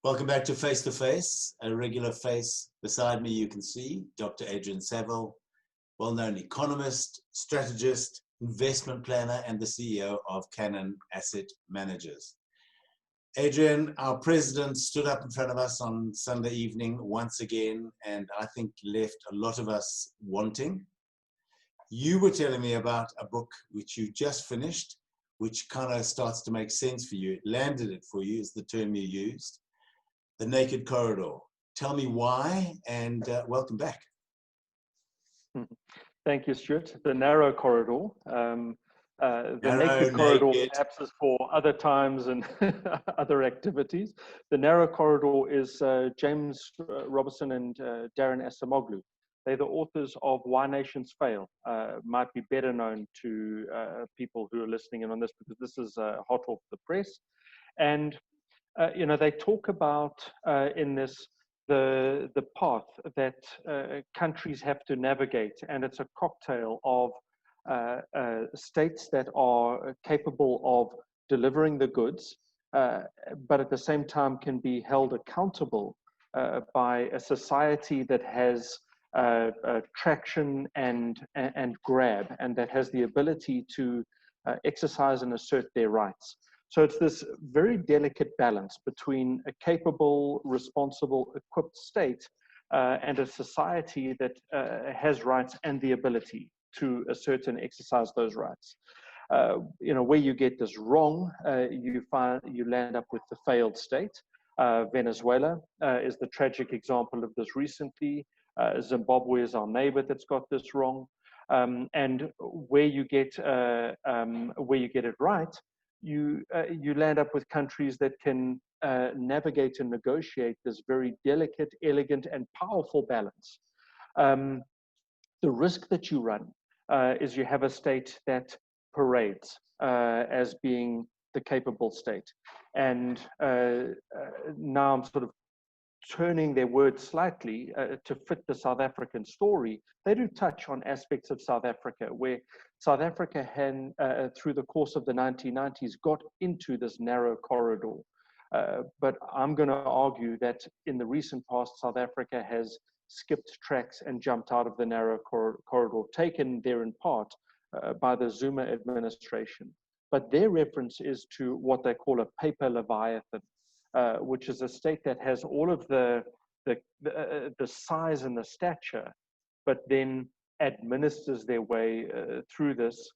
Welcome back to Face to Face, a regular face beside me you can see, Dr. Adrian Saville, well-known economist, strategist, investment planner, and the CEO of Cannon Asset Managers. Adrian, our president stood up in front of us on Sunday evening once again, and I think left a lot of us wanting. You were telling me about a book which you just finished, which kind of starts to make sense for you. It landed it for you, is the term you used. The Naked Corridor. Tell me why, and welcome back. Thank you, Stuart. The Narrow Corridor. Naked Corridor perhaps is for other times and other activities. The Narrow Corridor is James Robertson and Darren Acemoglu. They're the authors of Why Nations Fail. Might be better known to people who are listening in on this because this is hot off the press. And they talk about in this the path that countries have to navigate, and it's a cocktail of states that are capable of delivering the goods, but at the same time can be held accountable by a society that has traction and grab, and that has the ability to exercise and assert their rights. So it's this very delicate balance between a capable, responsible, equipped state and a society that has rights and the ability to assert and exercise those rights. Where you get this wrong, you land up with the failed state. Venezuela is the tragic example of this recently. Zimbabwe is our neighbor that's got this wrong. And where you get it right, you land up with countries that can navigate and negotiate this very delicate, elegant, and powerful balance. The risk that you run is you have a state that parades as being the capable state. And now I'm sort of turning their words slightly to fit the South African story. They do touch on aspects of South Africa where South Africa had, through the course of the 1990s, got into this narrow corridor. But I'm going to argue that in the recent past, South Africa has skipped tracks and jumped out of the narrow corridor, taken there in part by the Zuma administration. But their reference is to what they call a paper leviathan, which is a state that has all of the size and the stature, but then administers their way through this,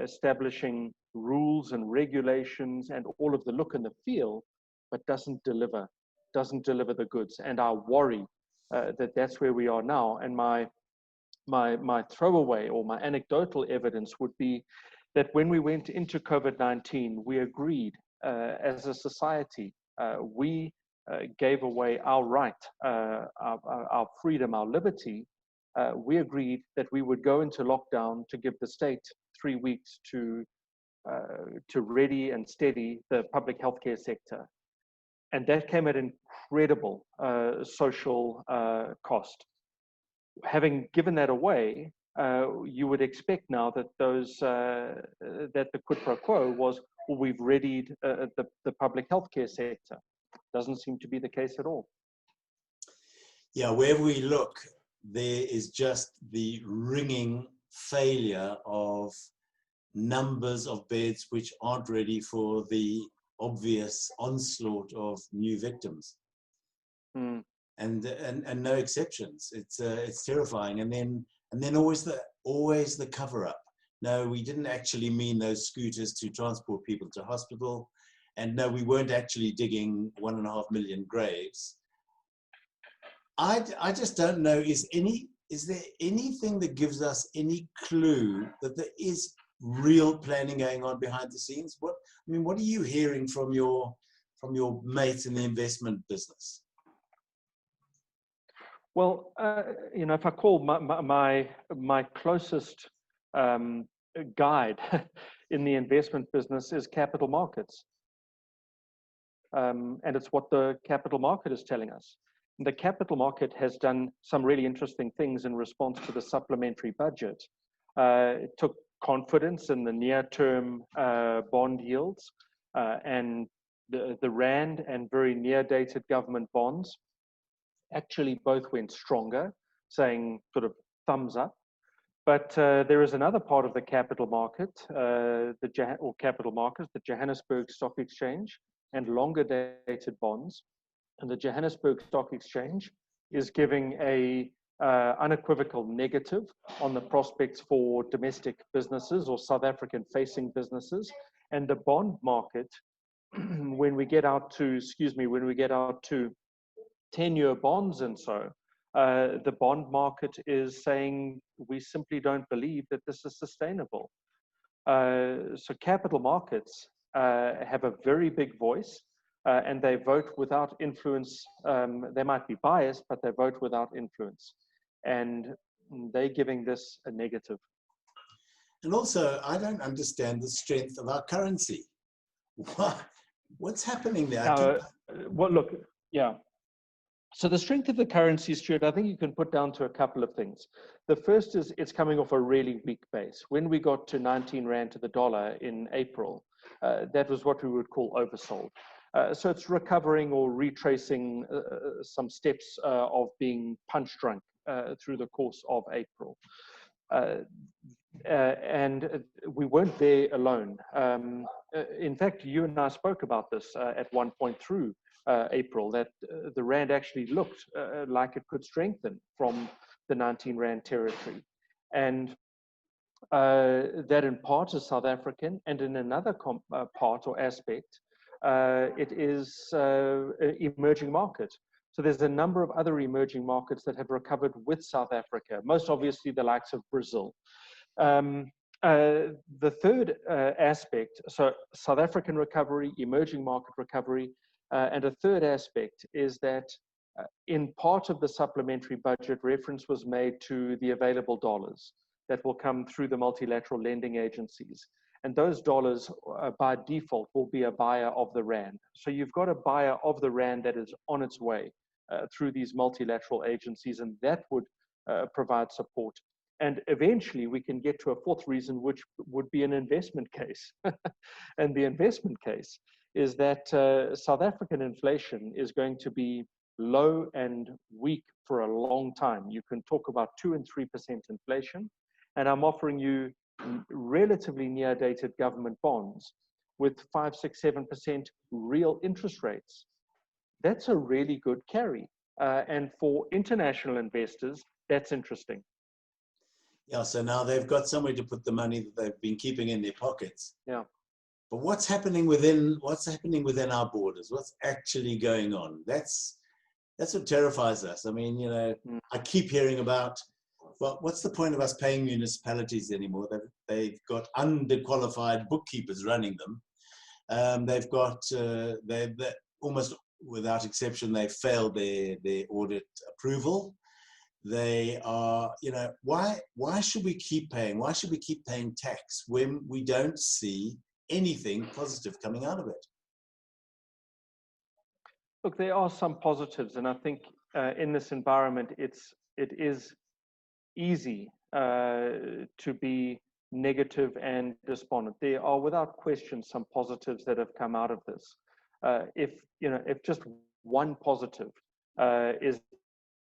establishing rules and regulations and all of the look and the feel, but doesn't deliver the goods. And I worry that that's where we are now. And my throwaway or my anecdotal evidence would be that when we went into COVID-19, we agreed as a society, we gave away our right, our freedom, our liberty. We agreed that we would go into lockdown to give the state 3 weeks to ready and steady the public healthcare sector. And that came at incredible social cost. Having given that away, you would expect now that that the quid pro quo was, well, we've readied the public healthcare sector. Doesn't seem to be the case at all. Yeah, wherever we look, there is just the ringing failure of numbers of beds which aren't ready for the obvious onslaught of new victims. Mm. And no exceptions. It's terrifying. And then always the cover up. No, we didn't actually mean those scooters to transport people to hospital. And no, we weren't actually digging 1.5 million graves. I just don't know, is there anything that gives us any clue that there is real planning going on behind the scenes? What are you hearing from your mates in the investment business? Well, if I call my closest guide in the investment business is capital markets. And it's what the capital market is telling us. The capital market has done some really interesting things in response to the supplementary budget. It took confidence in the near-term bond yields and the rand and very near-dated government bonds actually both went stronger, saying sort of thumbs up. But there is another part of the capital market, capital markets, the Johannesburg Stock Exchange, and longer dated bonds. And the Johannesburg Stock Exchange is giving a unequivocal negative on the prospects for domestic businesses or South African facing businesses. And the bond market, when we get out to 10-year bonds and so, the bond market is saying we simply don't believe that this is sustainable. So capital markets have a very big voice, and they vote without influence. They might be biased, but they vote without influence. And they're giving this a negative. And also, I don't understand the strength of our currency. What's happening there? Well, look, yeah. So the strength of the currency, Stuart, I think you can put down to a couple of things. The first is it's coming off a really weak base. When we got to 19 Rand to the dollar in April, that was what we would call oversold. So it's recovering or retracing some steps of being punch drunk through the course of April. And we weren't there alone. In fact, you and I spoke about this at one point through April, that the Rand actually looked like it could strengthen from the 19 Rand territory. And that in part is South African, and in another part or aspect, it is emerging market. So there's a number of other emerging markets that have recovered with South Africa, most obviously the likes of Brazil. The third aspect, so South African recovery, emerging market recovery, and a third aspect is that in part of the supplementary budget, reference was made to the available dollars that will come through the multilateral lending agencies. And those dollars, by default, will be a buyer of the Rand. So you've got a buyer of the Rand that is on its way through these multilateral agencies, and that would provide support. And eventually we can get to a fourth reason, which would be an investment case. And the investment case is that South African inflation is going to be low and weak for a long time. You can talk about 2 and 3% inflation, and I'm offering you relatively near-dated government bonds with 5, 6, 7% real interest rates. That's a really good carry. And for international investors, that's interesting. Yeah, so now they've got somewhere to put the money that they've been keeping in their pockets. Yeah. But what's happening within our borders? What's actually going on? That's what terrifies us. I mean, you know, I keep hearing about, well, what's the point of us paying municipalities anymore? They've got underqualified bookkeepers running them. They've got, they're almost without exception, they've failed their audit approval. They are, you know, why should we keep paying? Why should we keep paying tax when we don't see anything positive coming out of it? Look, there are some positives, and I think in this environment, it is easy to be negative and despondent. There are, without question, some positives that have come out of this. If just one positive is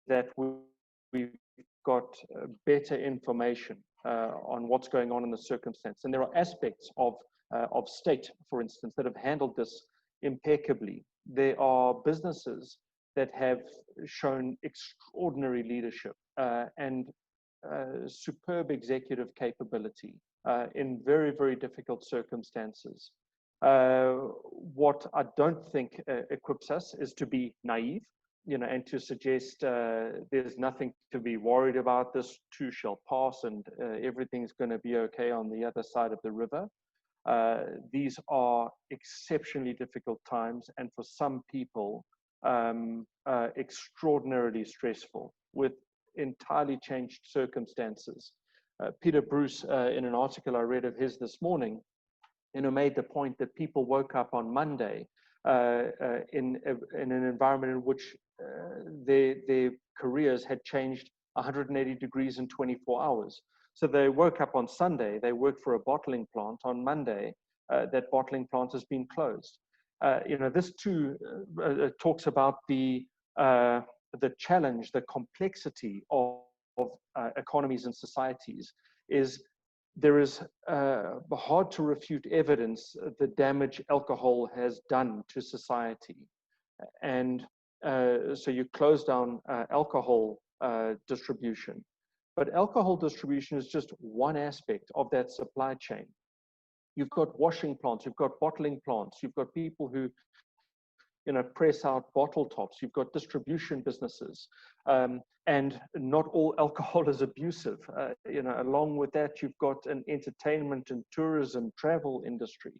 that we've got better information on what's going on in the circumstance, and there are aspects of state, for instance, that have handled this impeccably. There are businesses that have shown extraordinary leadership and superb executive capability in very, very difficult circumstances. What I don't think equips us is to be naive, you know, and to suggest there's nothing to be worried about, this too shall pass and everything's going to be okay on the other side of the river. These are exceptionally difficult times, and for some people, extraordinarily stressful with entirely changed circumstances. Peter Bruce, in an article I read of his this morning, made the point that people woke up on Monday in an environment in which their careers had changed 180 degrees in 24 hours. So they woke up on Sunday, they worked for a bottling plant. On Monday, that bottling plant has been closed. this too talks about the challenge, the complexity of economies and societies. Is there is hard to refute evidence the damage alcohol has done to society, and so you close down alcohol distribution, but alcohol distribution is just one aspect of that supply chain. You've got washing plants, you've got bottling plants, you've got people who press out bottle tops, you've got distribution businesses, and not all alcohol is abusive. Along with that, you've got an entertainment and tourism travel industry.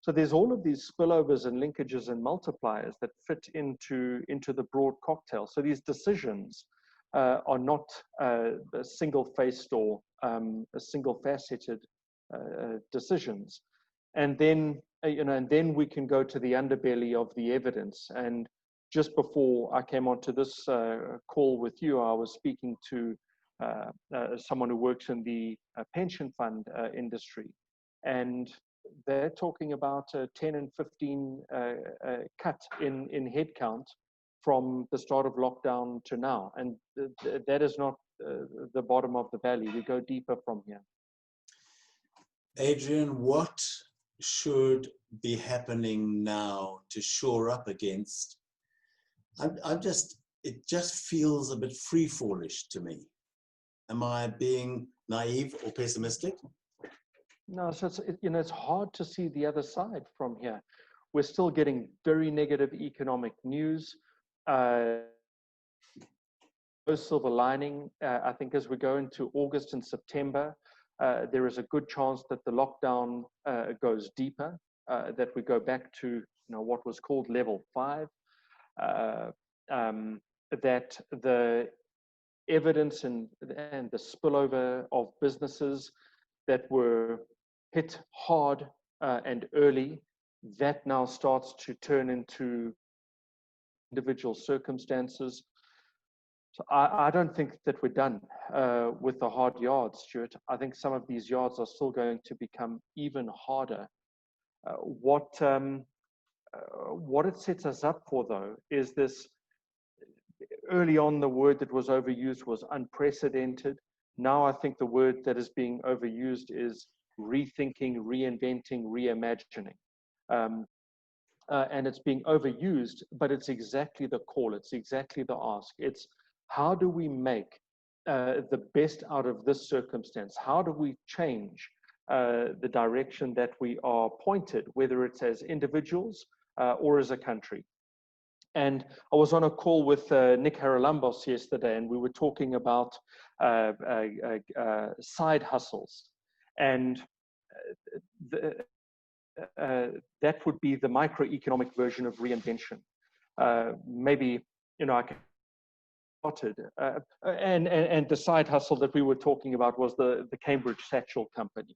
So there's all of these spillovers and linkages and multipliers that fit into the broad cocktail. So these decisions are not single-faced or single-faceted decisions. And then, and then we can go to the underbelly of the evidence. And just before I came onto this call with you, I was speaking to someone who works in the pension fund industry, and they're talking about a 10 and 15 cut in headcount from the start of lockdown to now. And that is not the bottom of the valley. We go deeper from here. Adrian, what should be happening now to shore up against? It just feels a bit free-fallish to me. Am I being naive or pessimistic? No, so it's hard to see the other side from here. We're still getting very negative economic news. No silver lining. I think as we go into August and September, there is a good chance that the lockdown goes deeper, that we go back to what was called level 5, that the evidence and the spillover of businesses that were hit hard and early, that now starts to turn into individual circumstances. So I don't think that we're done with the hard yards, Stuart. I think some of these yards are still going to become even harder. What it sets us up for, though, is this. Early on, the word that was overused was unprecedented. Now I think the word that is being overused is rethinking, reinventing, reimagining. And it's being overused, but it's exactly the call. It's exactly the ask. It's how do we make the best out of this circumstance? How do we change the direction that we are pointed, whether it's as individuals or as a country? And I was on a call with Nick Haralambos yesterday, and we were talking about side hustles. And that would be the microeconomic version of reinvention. Maybe, I can and the side hustle that we were talking about was the Cambridge Satchel Company,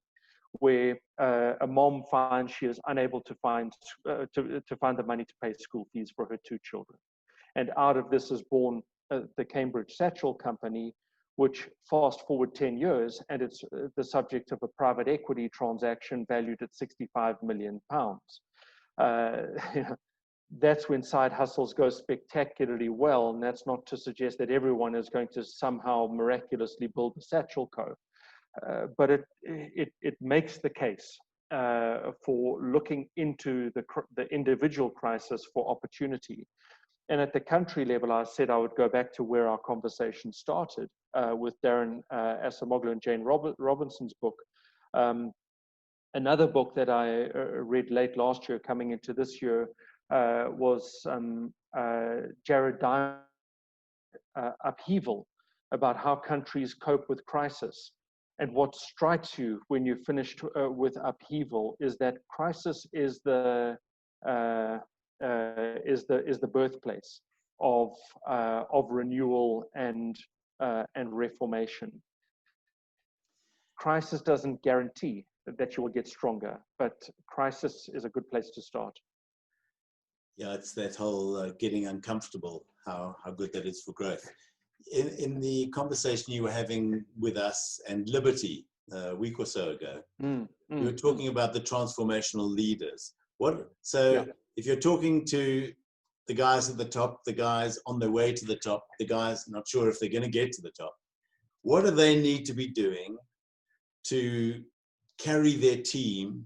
where a mom finds she is unable to find the money to pay school fees for her 2 children. And out of this is born the Cambridge Satchel Company, which fast forward 10 years, and it's the subject of a private equity transaction valued at £65 million. That's when side hustles go spectacularly well, and that's not to suggest that everyone is going to somehow miraculously build a Satchel Co. But it makes the case for looking into the individual crisis for opportunity. And at the country level, I said I would go back to where our conversation started with Darren Acemoglu and Jane Robinson's book. Another book that I read late last year, coming into this year, was Jared Diamond's Upheaval, about how countries cope with crisis. And what strikes you when you're finished with upheaval is that crisis is the birthplace of renewal and reformation. Crisis doesn't guarantee that you will get stronger, but crisis is a good place to start. Yeah, it's that whole getting uncomfortable, how good that is for growth. In the conversation you were having with us and Liberty a week or so ago, you were talking about the transformational leaders. if you're talking to the guys at the top, the guys on their way to the top, the guys not sure if they're going to get to the top, what do they need to be doing to carry their team,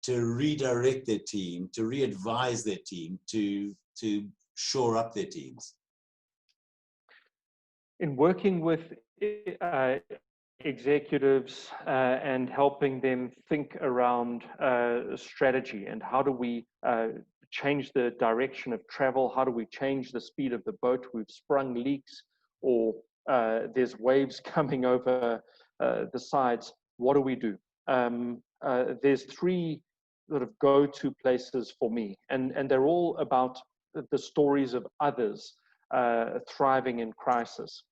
to redirect their team, to re-advise their team, to shore up their teams? In working with executives and helping them think around strategy and how do we change the direction of travel, how do we change the speed of the boat, we've sprung leaks or there's waves coming over the sides, what do we do? There's three sort of go-to places for me, and they're all about the stories of others thriving in crisis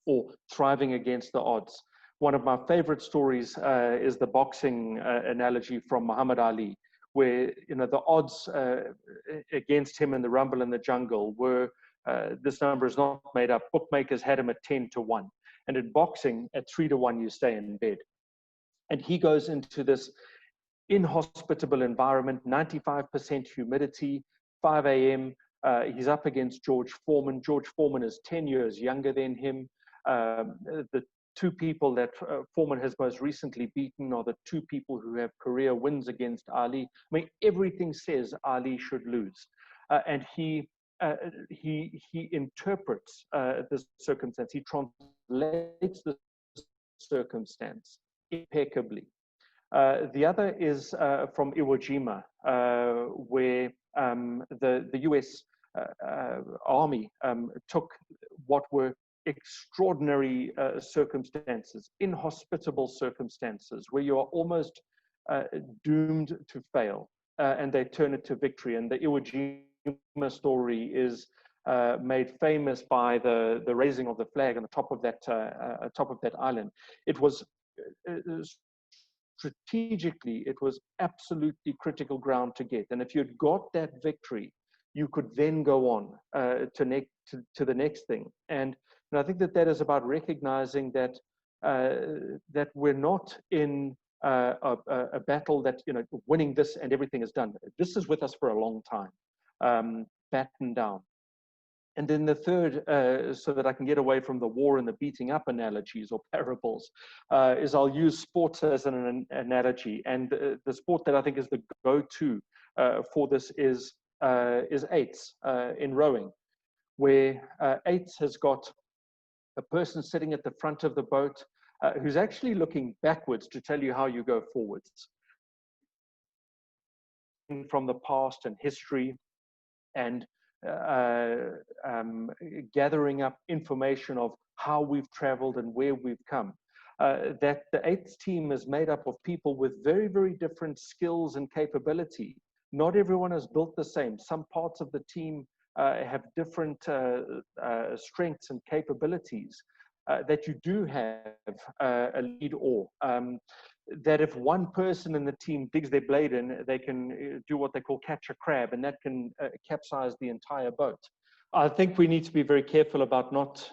or thriving against the odds. One of my favorite stories is the boxing analogy from Muhammad Ali, where the odds against him in the Rumble in the Jungle were, this number is not made up, bookmakers had him at 10-1. And in boxing, at 3-1, you stay in bed. And he goes into this inhospitable environment, 95% humidity, 5 a.m., he's up against George Foreman. George Foreman is 10 years younger than him. The two people that Foreman has most recently beaten are the two people who have career wins against Ali. I mean, everything says Ali should lose. And he interprets the circumstance. He translates the circumstance impeccably. The other is from Iwo Jima, where the US Army took what were extraordinary circumstances, inhospitable circumstances, where you are almost doomed to fail, and they turn it to victory. And the Iwo Jima story is made famous by the raising of the flag on the top of that island. It was strategically, it was absolutely critical ground to get. And if you'd got that victory, you could then go on to the next thing. And I think that is about recognizing that that we're not in a battle that, winning this and everything is done. This is with us for a long time, battened down. And then the third, so that I can get away from the war and the beating up analogies or parables, is I'll use sports as an analogy. And the sport that I think is the go-to for this is eights in rowing, where eights has got a person sitting at the front of the boat who's actually looking backwards to tell you how you go forwards. From the past and history and gathering up information of how we've traveled and where we've come. That the eighth team is made up of people with very, very different skills and capability. Not everyone is built the same. Some parts of the team have different strengths and capabilities that you do have a lead or. That if one person in the team digs their blade in, they can do what they call catch a crab, and that can capsize the entire boat. I think we need to be very careful about not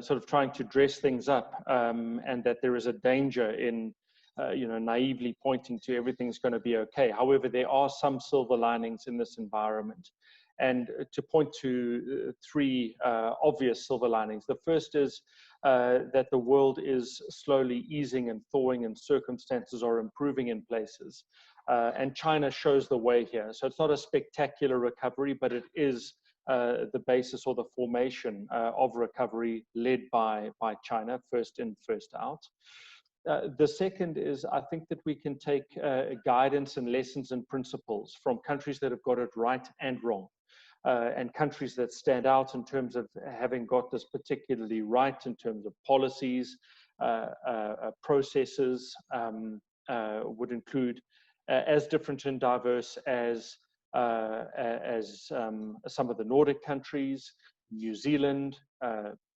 sort of trying to dress things up, and that there is a danger in naively pointing to everything's going to be okay. However, there are some silver linings in this environment. And to point to three obvious silver linings. The first is that the world is slowly easing and thawing and circumstances are improving in places. And China shows the way here. So it's not a spectacular recovery, but it is the basis or the formation of recovery led by China, first in, first out. The second is, I think that we can take guidance and lessons and principles from countries that have got it right and wrong. And countries that stand out in terms of having got this particularly right in terms of policies, processes, would include as different and diverse as some of the Nordic countries, New Zealand,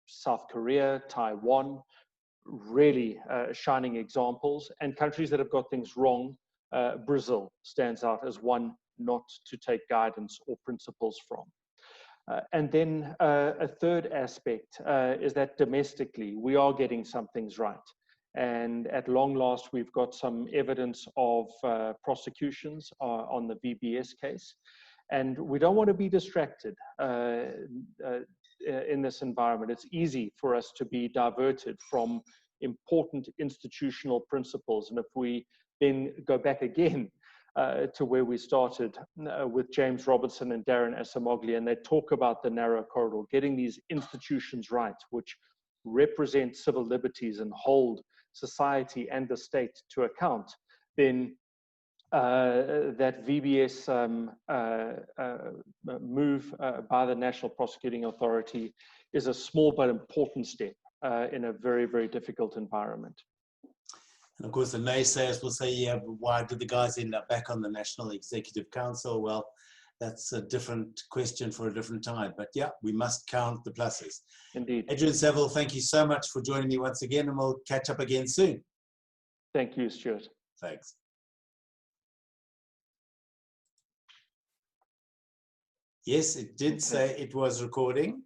South Korea, Taiwan, really shining examples, and countries that have got things wrong. Brazil stands out as one not to take guidance or principles from. And then a third aspect is that domestically, we are getting some things right. And at long last, we've got some evidence of prosecutions on the VBS case. And we don't want to be distracted in this environment. It's easy for us to be diverted from important institutional principles. And if we then go back again to where we started with James Robertson and Darren Acemoglu, and they talk about the narrow corridor, getting these institutions right, which represent civil liberties and hold society and the state to account, then that VBS move by the National Prosecuting Authority is a small but important step in a very, very difficult environment. And of course, the naysayers will say, yeah, but why did the guys end up back on the National Executive Council? Well, that's a different question for a different time. But yeah, we must count the pluses. Indeed. Adrian Saville, thank you so much for joining me once again, and we'll catch up again soon. Thank you, Stuart. Thanks. Yes, it did say it was recording.